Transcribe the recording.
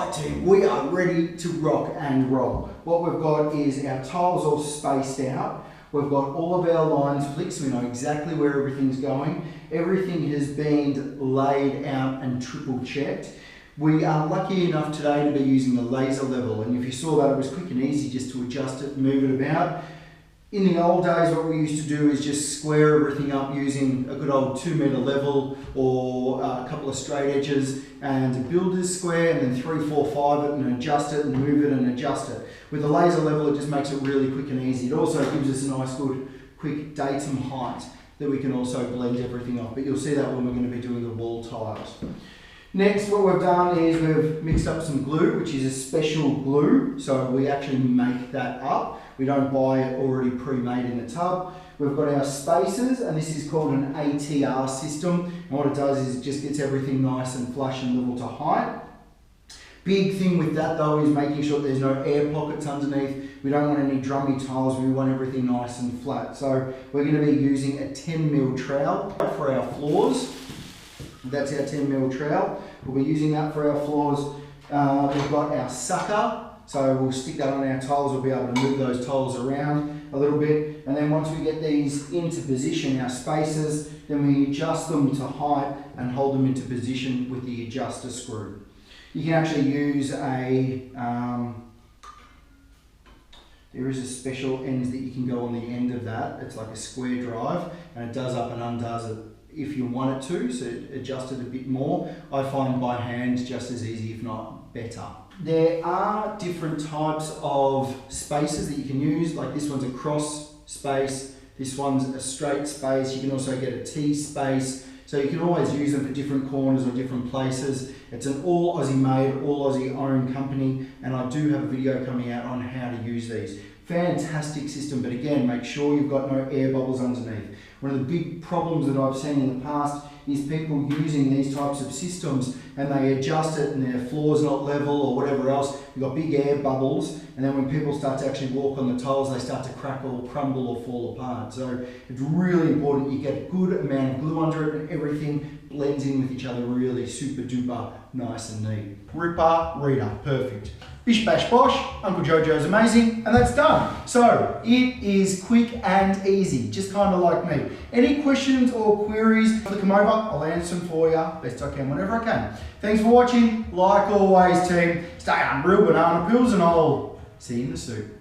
Right team, we are ready to rock and roll. What we've got is our tiles all spaced out. We've got all of our lines flicked so we know exactly where everything's going. Everything has been laid out and triple checked. We are lucky enough today to be using the laser level, and if you saw that, it was quick and easy just to adjust it and move it about. In the old days, what we used to do is just square everything up using a good old 2 metre level or a couple of straight edges and a builder's square, and then 3, 4, 5 it and adjust it and move it and adjust it. With the laser level, it just makes it really quick and easy. It also gives us a nice good quick datum height that we can also blend everything off, but you'll see that when we're going to be doing the wall tiles. Next, what we've done is we've mixed up some glue, which is a special glue, so we actually make that up. We don't buy it already pre-made in the tub. We've got our spacers, and this is called an ATR system, and what it does is it just gets everything nice and flush and level to height. Big thing with that though is making sure there's no air pockets underneath. We don't want any drummy tiles, we want everything nice and flat. So we're going to be using a 10mm trowel for our floors. That's our 10mm trowel. We'll be using that for our floors. We've got our sucker, so we'll stick that on our tiles. We'll be able to move those tiles around a little bit. And then once we get these into position, our spacers, then we adjust them to height and hold them into position with the adjuster screw. You can actually use a, there is a special end that you can go on the end of that. It's like a square drive, and it does up and undoes it if you want it to, so adjust it a bit more. I find by hand just as easy, if not better. There are different types of spacers that you can use, like this one's a cross space, this one's a straight space, you can also get a T space, so you can always use them for different corners or different places. It's an all Aussie made, all Aussie owned company, and I do have a video coming out on how to use these. Fantastic system, but again, make sure you've got no air bubbles underneath. One of the big problems that I've seen in the past is people using these types of systems and they adjust it and their floor's not level or whatever else. You've got big air bubbles, and then when people start to actually walk on the tiles, they start to crackle, crumble or fall apart. So it's really important you get a good amount of glue under it and everything blends in with each other really super duper nice and neat. Ripper, reader, perfect. Bish bash bosh, Uncle Jojo's amazing, and that's done. So it is quick and easy, just kind of like me. Any questions or queries, come over, I'll answer them for you best I can whenever I can. Thanks for watching. Like always team, stay unreal banana pills, and I'll see you in the soup.